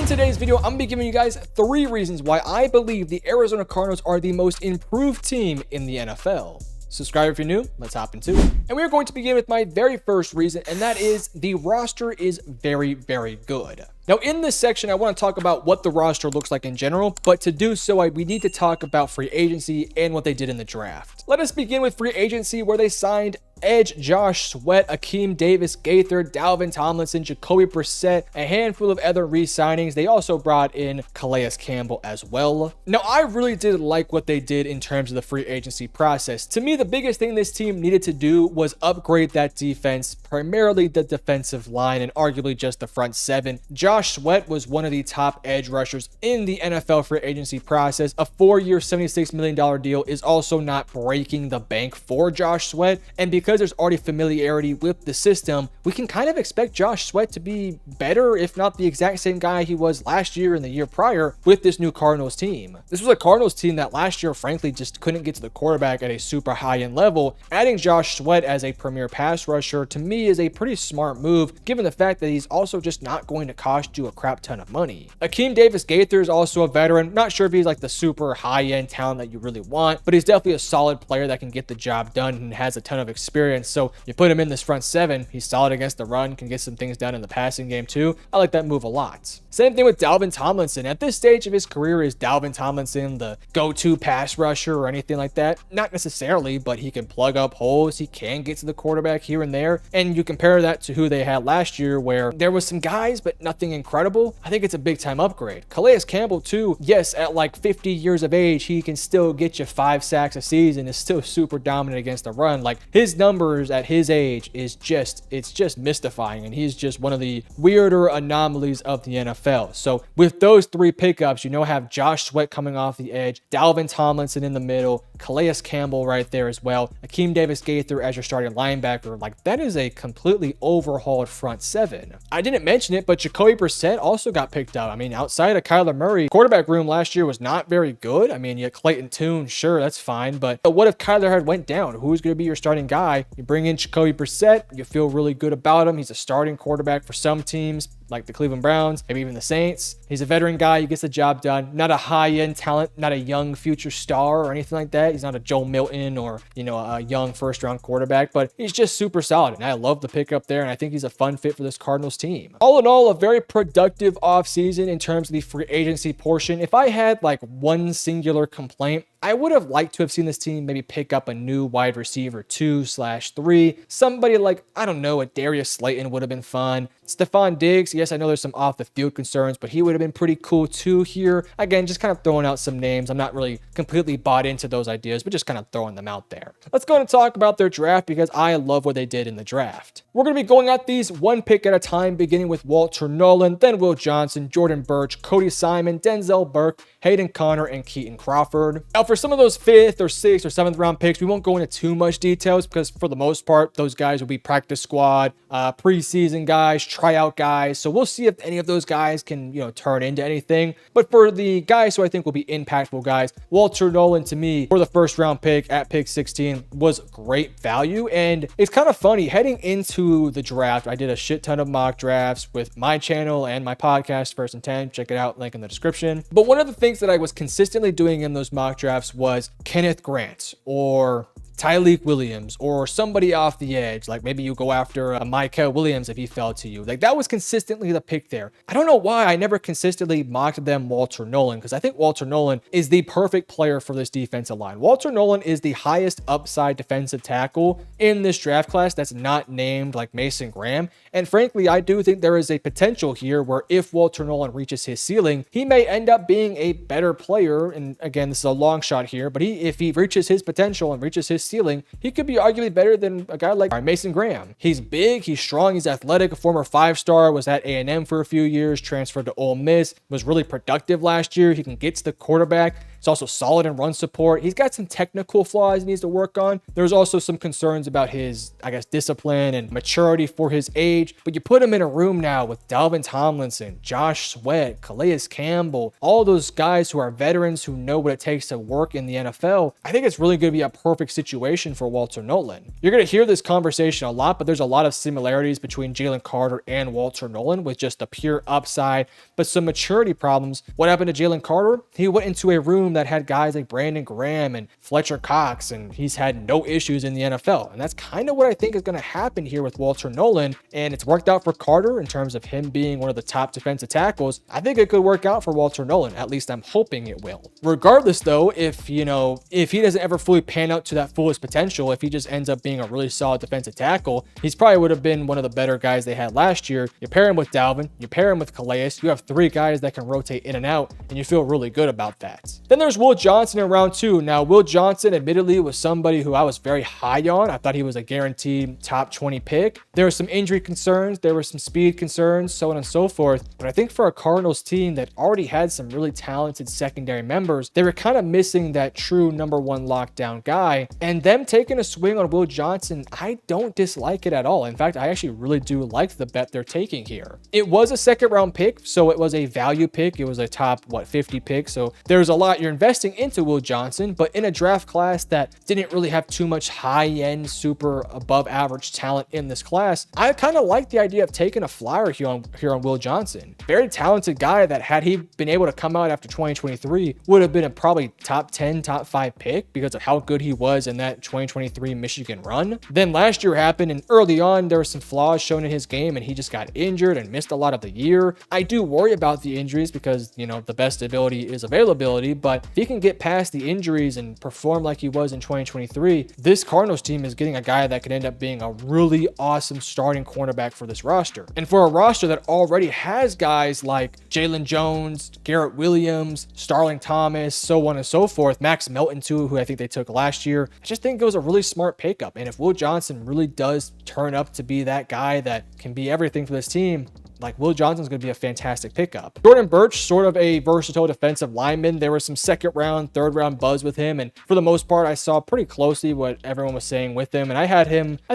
In today's video, I'm going to be giving you guys 3 reasons why I believe the Arizona Cardinals are the most improved team in the NFL. Subscribe if you're new, let's hop into it. And we are going to begin with my very first reason, and that is the roster is very, very good. Now, in this section, I want to talk about what the roster looks like in general, but to do so, we need to talk about free agency and what they did in the draft. Let us begin with free agency, where they signed edge Josh Sweat, Akeem Davis-Gaither, Dalvin Tomlinson, Jacoby Brissett, a handful of other re-signings. They also brought in Calais Campbell as well. Now, I really did like what they did in terms of the free agency process. To me, the biggest thing this team needed to do was upgrade that defense, primarily the defensive line and arguably just the front 7. Josh Sweat was one of the top edge rushers in the NFL free agency process. A 4-year, $76 million deal is also not breaking the bank for Josh Sweat, and because there's already familiarity with the system, we can kind of expect Josh Sweat to be better, if not the exact same guy he was last year and the year prior with this new Cardinals team. This was a Cardinals team that last year, frankly, just couldn't get to the quarterback at a super high-end level. Adding Josh Sweat as a premier pass rusher, to me, is a pretty smart move, given the fact that he's also just not going to cost you a crap ton of money. Akeem Davis-Gaither is also a veteran. Not sure if he's like the super high-end talent that you really want, but he's definitely a solid player that can get the job done and has a ton of experience. So you put him in this front 7, he's solid against the run, can get some things done in the passing game too. I like that move a lot. Same thing with Dalvin Tomlinson. At this stage of his career, is Dalvin Tomlinson the go-to pass rusher or anything like that? Not necessarily, but he can plug up holes. He can get to the quarterback here and there. And you compare that to who they had last year, where there was some guys, but nothing incredible. I think it's a big-time upgrade. Calais Campbell too, yes, at like 50 years of age, he can still get you 5 sacks a season, is still super dominant against the run. Like, his numbers at his age is it's just mystifying, and he's just one of the weirder anomalies of the NFL. So with those 3 pickups, have Josh Sweat coming off the edge, Dalvin Tomlinson in the middle, Calais Campbell right there as well, Akeem Davis-Gaither as your starting linebacker. Like, that is a completely overhauled front 7. I didn't mention it, but Jacoby Brissett also got picked up. I mean, outside of Kyler Murray, quarterback room last year was not very good. I mean, you had Clayton Tune, sure, that's fine, but what if Kyler had went down? Who's going to be your starting guy? You bring in Jacoby Brissett, you feel really good about him. He's a starting quarterback for some teams, like the Cleveland Browns, maybe even the Saints. He's a veteran guy. He gets the job done. Not a high-end talent, not a young future star or anything like that. He's not a Joe Milton or, a young first-round quarterback, but he's just super solid. And I love the pickup there, and I think he's a fun fit for this Cardinals team. All in all, a very productive offseason in terms of the free agency portion. If I had like one singular complaint, I would have liked to have seen this team maybe pick up a new wide receiver 2/3. Somebody like, I don't know, a Darius Slayton would have been fun. Stephon Diggs, yes, I know there's some off the field concerns, but he would have been pretty cool too here. Again, just kind of throwing out some names. I'm not really completely bought into those ideas, but just kind of throwing them out there. Let's go and talk about their draft, because I love what they did in the draft. We're going to be going at these one pick at a time, beginning with Walter Nolan, then Will Johnson, Jordan Birch, Cody Simon, Denzel Burke, Hayden Connor, and Keaton Crawford. Now, for some of those 5th or 6th or 7th round picks, we won't go into too much details, because for the most part, those guys will be practice squad, preseason guys, tryout guys. So we'll see if any of those guys can, turn into anything. But for the guys who I think will be impactful guys, Walter Nolan, to me, for the 1st round pick at pick 16, was great value. And it's kind of funny, heading into the draft, I did a shit ton of mock drafts with my channel and my podcast, First and 10. Check it out, link in the description. But one of the things that I was consistently doing in those mock drafts was Kenneth Grant or Tyleik Williams or somebody off the edge. Like, maybe you go after Micah Williams if he fell to you. Like, that was consistently the pick there. I don't know why I never consistently mocked them Walter Nolan, because I think Walter Nolan is the perfect player for this defensive line. Walter Nolan is the highest upside defensive tackle in this draft class that's not named like Mason Graham. And frankly, I do think there is a potential here where if Walter Nolan reaches his ceiling, he may end up being a better player. And again, this is a long shot here, but if he reaches his potential and reaches his ceiling, he could be arguably better than a guy like Mason Graham. He's big, he's strong, he's athletic, a former 5-star, was at A&M for a few years, transferred to Ole Miss, was really productive last year. He can get to the quarterback. He's also solid in run support. He's got some technical flaws he needs to work on. There's also some concerns about his, I guess, discipline and maturity for his age. But you put him in a room now with Dalvin Tomlinson, Josh Sweat, Calais Campbell, all those guys who are veterans who know what it takes to work in the NFL. I think it's really going to be a perfect situation for Walter Nolan. You're going to hear this conversation a lot, but there's a lot of similarities between Jalen Carter and Walter Nolan with just the pure upside, but some maturity problems. What happened to Jalen Carter? He went into a room that had guys like Brandon Graham and Fletcher Cox, and he's had no issues in the NFL. And that's kind of what I think is going to happen here with Walter Nolan. And it's worked out for Carter in terms of him being one of the top defensive tackles. I think it could work out for Walter Nolan. At least I'm hoping it will. Regardless though, if he doesn't ever fully pan out to that fullest potential, if he just ends up being a really solid defensive tackle, he's probably would have been one of the better guys they had last year. You pair him with Dalvin, you pair him with Calais, you have three guys that can rotate in and out, and you feel really good about that. Then there's Will Johnson in round 2. Now, Will Johnson admittedly was somebody who I was very high on. I thought he was a guaranteed top 20 pick. There were some injury concerns, there were some speed concerns, so on and so forth. But I think for a Cardinals team that already had some really talented secondary members, they were kind of missing that true number one lockdown guy. And them taking a swing on Will Johnson, I don't dislike it at all. In fact, I actually really do like the bet they're taking here. It was a second round pick, so it was a value pick. It was a top, 50 pick. So there's a lot you're investing into Will Johnson, but in a draft class that didn't really have too much high-end, super above average talent in this class, I kind of like the idea of taking a flyer here on Will Johnson. Very talented guy that had he been able to come out after 2023 would have been a probably top 10, top 5 pick because of how good he was in that 2023 Michigan run. Then last year happened, and early on there were some flaws shown in his game, and he just got injured and missed a lot of the year. I do worry about the injuries because, the best ability is availability, but if he can get past the injuries and perform like he was in 2023, this Cardinals team is getting a guy that could end up being a really awesome starting cornerback for this roster. And for a roster that already has guys like Jalen Jones, Garrett Williams, Starling Thomas, so on and so forth, Max Melton too, who I think they took last year, I just think it was a really smart pickup. And if Will Johnson really does turn up to be that guy that can be everything for this team, like Will Johnson's going to be a fantastic pickup. Jordan Birch, sort of a versatile defensive lineman. There was some second round, third round buzz with him. And for the most part, I saw pretty closely what everyone was saying with him. And I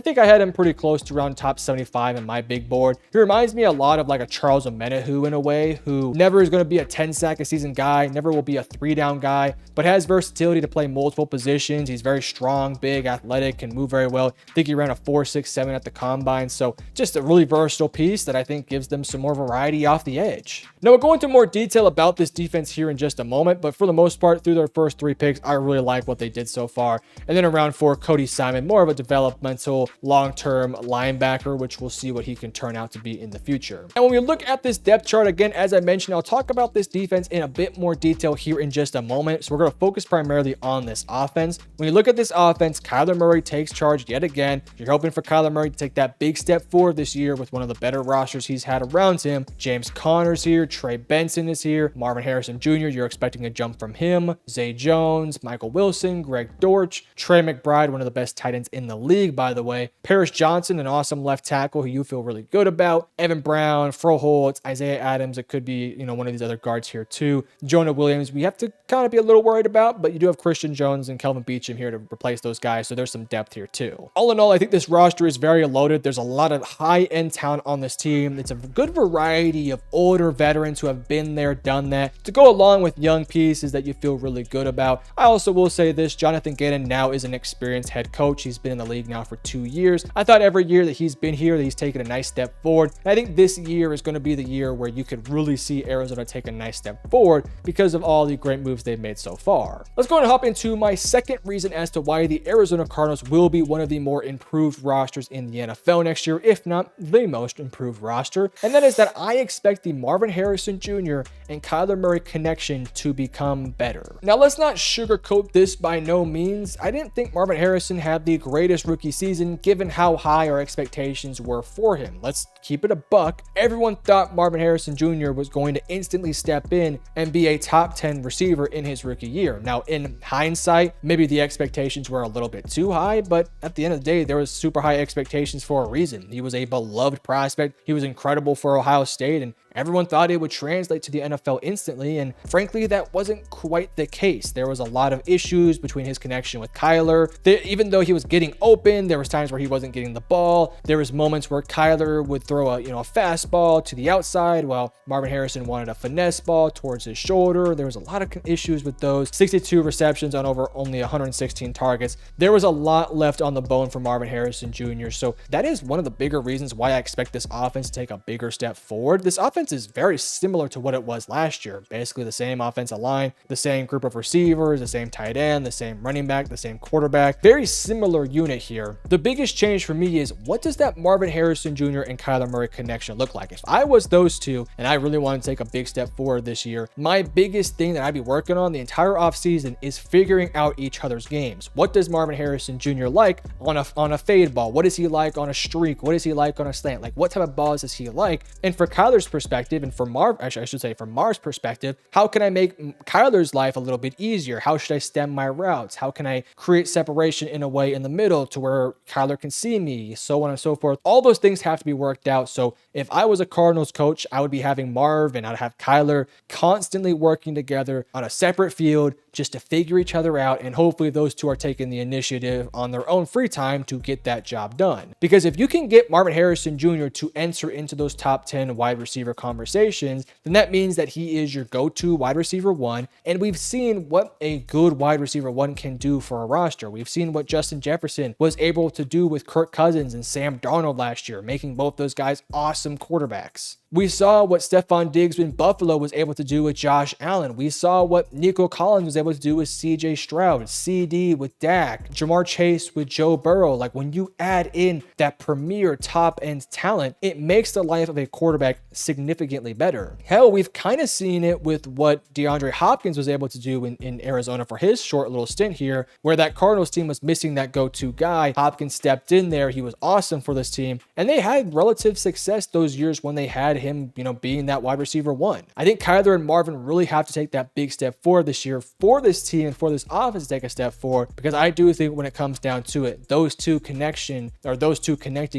think I had him pretty close to around top 75 in my big board. He reminds me a lot of like a Charles Omenihu in a way, who never is going to be a 10 sack a season guy, never will be a 3-down guy, but has versatility to play multiple positions. He's very strong, big, athletic, can move very well. I think he ran a 4.67 at the combine. So just a really versatile piece that I think gives them some more variety off the edge. Now we'll go into more detail about this defense here in just a moment, but for the most part, through their first 3 picks, I really like what they did so far. And then in round 4, Cody Simon, more of a developmental long-term linebacker, which we'll see what he can turn out to be in the future. And when we look at this depth chart, again, as I mentioned, I'll talk about this defense in a bit more detail here in just a moment. So we're going to focus primarily on this offense. When you look at this offense, Kyler Murray takes charge yet again. You're hoping for Kyler Murray to take that big step forward this year with one of the better rosters he's had around him. James Conner's here, Trey Benson is here, Marvin Harrison Jr., you're expecting a jump from him, Zay Jones, Michael Wilson, Greg Dortch, Trey McBride, one of the best tight ends in the league, by the way, Paris Johnson, an awesome left tackle who you feel really good about, Evan Brown, Froholtz, Isaiah Adams, it could be, one of these other guards here too, Jonah Williams, we have to kind of be a little worried about, but you do have Christian Jones and Kelvin Beachum here to replace those guys, so there's some depth here too. All in all, I think this roster is very loaded. There's a lot of high-end talent on this team. It's a good variety of older veterans who have been there, done that, to go along with young pieces that you feel really good about. I also will say this, Jonathan Gannon now is an experienced head coach. He's been in the league now for 2 years. I thought every year that he's been here that he's taken a nice step forward. And I think this year is going to be the year where you could really see Arizona take a nice step forward because of all the great moves they've made so far. Let's go and hop into my second reason as to why the Arizona Cardinals will be one of the more improved rosters in the NFL next year, if not the most improved roster. And that is that I expect the Marvin Harrison Jr. and Kyler Murray connection to become better. Now, let's not sugarcoat this by no means. I didn't think Marvin Harrison had the greatest rookie season given how high our expectations were for him. Let's keep it a buck. Everyone thought Marvin Harrison Jr. was going to instantly step in and be a top 10 receiver in his rookie year. Now, in hindsight, maybe the expectations were a little bit too high, but at the end of the day, there was super high expectations for a reason. He was a beloved prospect. He was incredible incredible for Ohio State, and everyone thought it would translate to the NFL instantly, and frankly, that wasn't quite the case. There was a lot of issues between his connection with Kyler. Even though he was getting open, there was times where he wasn't getting the ball. There was moments where Kyler would throw a fastball to the outside while Marvin Harrison wanted a finesse ball towards his shoulder. There was a lot of issues with those. 62 receptions on over only 116 targets. There was a lot left on the bone for Marvin Harrison Jr. So that is one of the bigger reasons why I expect this offense to take a bigger step forward. This offense is very similar to what it was last year. Basically the same offensive line, the same group of receivers, the same tight end, the same running back, the same quarterback. Very similar unit here. The biggest change for me is, what does that Marvin Harrison Jr. and Kyler Murray connection look like? If I was those two and I really want to take a big step forward this year, my biggest thing that I'd be working on the entire offseason is figuring out each other's games. What does Marvin Harrison Jr. like on a fade ball? What is he like on a streak? What is he like on a slant? Like, what type of balls is he like? And for Kyler's perspective, and for from Marv's perspective, how can I make Kyler's life a little bit easier? How should I stem my routes? How can I create separation in a way in the middle to where Kyler can see me? So on and so forth. All those things have to be worked out. So if I was a Cardinals coach, I would be having Marv and I'd have Kyler constantly working together on a separate field just to figure each other out, and hopefully those two are taking the initiative on their own free time to get that job done. Because if you can get Marvin Harrison Jr. to enter into those top 10 wide receiver conversations, then that means that he is your go-to wide receiver one, and we've seen what a good wide receiver one can do for a roster. We've seen what Justin Jefferson was able to do with Kirk Cousins and Sam Darnold last year, making both those guys awesome quarterbacks. We saw what Stephon Diggs in Buffalo was able to do with Josh Allen. We saw what Nico Collins was able to do with CJ Stroud, CD with Dak, Jamar Chase with Joe Burrow. Like, when you add in that premier top end talent, it makes the life of a quarterback significantly better. Hell, we've kind of seen it with what DeAndre Hopkins was able to do in Arizona for his short little stint here, where that Cardinals team was missing that go-to guy. Hopkins stepped in there. He was awesome for this team, and they had relative success those years when they had him, being that wide receiver one. I think Kyler and Marvin really have to take that big step forward this year for this team and for this offense to take a step forward, because I do think when it comes down to it, those two connecting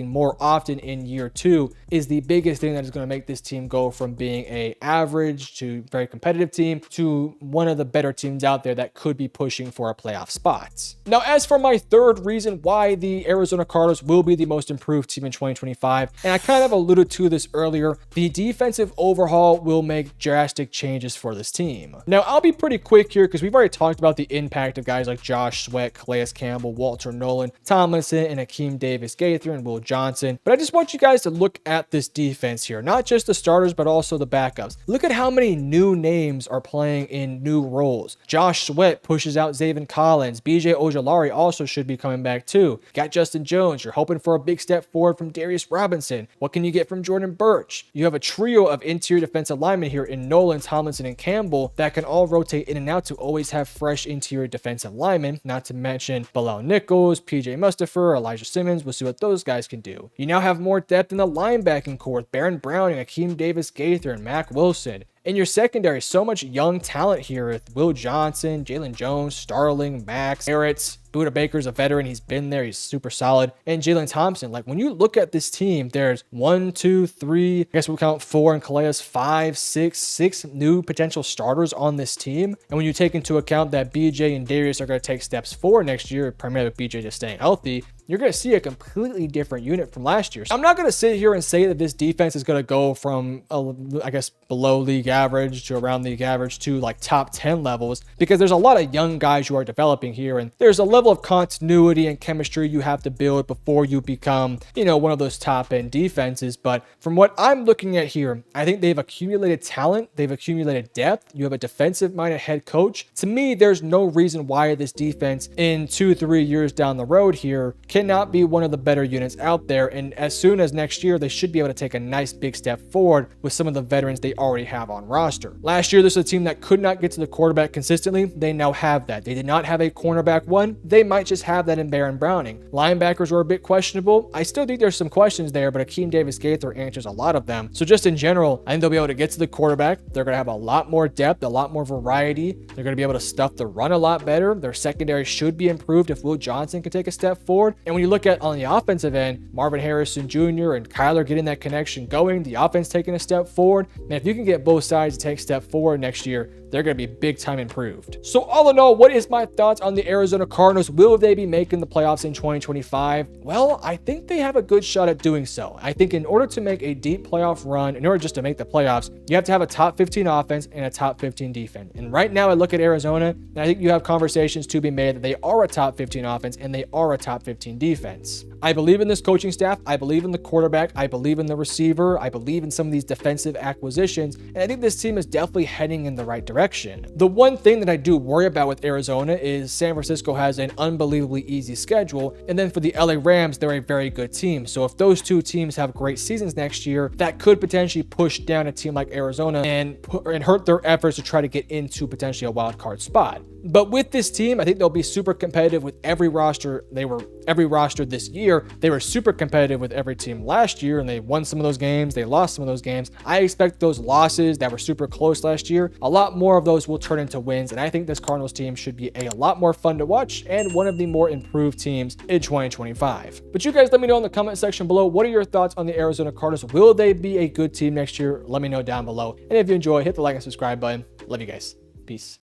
more often in year two is the biggest thing that is going to make this team go from being a average to very competitive team to one of the better teams out there that could be pushing for a playoff spot. Now, as for my third reason why the Arizona Cardinals will be the most improved team in 2025, and I kind of alluded to this earlier, the defensive overhaul will make drastic changes for this team. Now, I'll be pretty quick here because we've already talked about the impact of guys like Josh Sweat, Calais Campbell, Walter Nolan, Tomlinson, and Akeem Davis-Gaither, and Will Johnson. But I just want you guys to look at this defense here, not just the starters, but also the backups. Look at how many new names are playing in new roles. Josh Sweat pushes out Zaven Collins. BJ Ojolari also should be coming back too. Got Justin Jones. You're hoping for a big step forward from Darius Robinson. What can you get from Jordan Birch? You have a trio of interior defensive linemen here in Nolan, Tomlinson, and Campbell that can all rotate in and out to always have fresh interior defensive linemen, not to mention Bilal Nichols, PJ Mustipher, Elijah Simmons. We'll see what those guys can do. You now have more depth in the linebacking core with Baron Browning, Akeem Davis-Gaither, and Mack Wilson. In your secondary, so much young talent here with Will Johnson, Jalen Jones, Starling, Max, Barrett. Buda Baker's a veteran. He's been there. He's super solid. And Jalen Thompson. Like, when you look at this team, there's 1, 2, 3, I guess we'll count 4 in Calais, 5, 6 new potential starters on this team. And when you take into account that BJ and Darius are going to take steps forward next year, primarily with BJ just staying healthy, you're going to see a completely different unit from last year. I'm not going to sit here and say that this defense is going to go from, I guess, below league average to around league average to like top 10 levels, because there's a lot of young guys you are developing here, and there's a level of continuity and chemistry you have to build before you become, one of those top end defenses. But from what I'm looking at here, I think they've accumulated talent. They've accumulated depth. You have a defensive minded head coach. To me, there's no reason why this defense in 2-3 years down the road here cannot be one of the better units out there. And as soon as next year, they should be able to take a nice big step forward with some of the veterans they already have on roster. Last year, this was a team that could not get to the quarterback consistently. They now have that. They did not have a cornerback one. They might just have that in Baron Browning. Linebackers were a bit questionable. I still think there's some questions there, but Akeem Davis-Gaither answers a lot of them. So just in general, I think they'll be able to get to the quarterback. They're going to have a lot more depth, a lot more variety. They're going to be able to stuff the run a lot better. Their secondary should be improved if Will Johnson can take a step forward. And when you look at on the offensive end, Marvin Harrison Jr. and Kyler getting that connection going, the offense taking a step forward, and if you can get both sides to take a step forward next year, they're going to be big time improved. So all in all, what is my thoughts on the Arizona Cardinals? Will they be making the playoffs in 2025? Well, I think they have a good shot at doing so. I think in order to make a deep playoff run, in order just to make the playoffs, you have to have a top 15 offense and a top 15 defense. And right now I look at Arizona, and I think you have conversations to be made that they are a top 15 offense and they are a top 15 defense. I believe in this coaching staff. I believe in the quarterback. I believe in the receiver. I believe in some of these defensive acquisitions. And I think this team is definitely heading in the right direction. The one thing that I do worry about with Arizona is San Francisco has an unbelievably easy schedule. And then for the LA Rams, they're a very good team. So if those two teams have great seasons next year, that could potentially push down a team like Arizona and hurt their efforts to try to get into potentially a wild card spot. But with this team, I think they'll be super competitive with every roster. Every roster this year. They were super competitive with every team last year, and they won some of those games. They lost some of those games. I expect those losses that were super close last year, a lot more of those will turn into wins. And I think this Cardinals team should be a lot more fun to watch and one of the more improved teams in 2025. But you guys let me know in the comment section below. What are your thoughts on the Arizona Cardinals? Will they be a good team next year? Let me know down below. And if you enjoy, hit the like and subscribe button. Love you guys. Peace.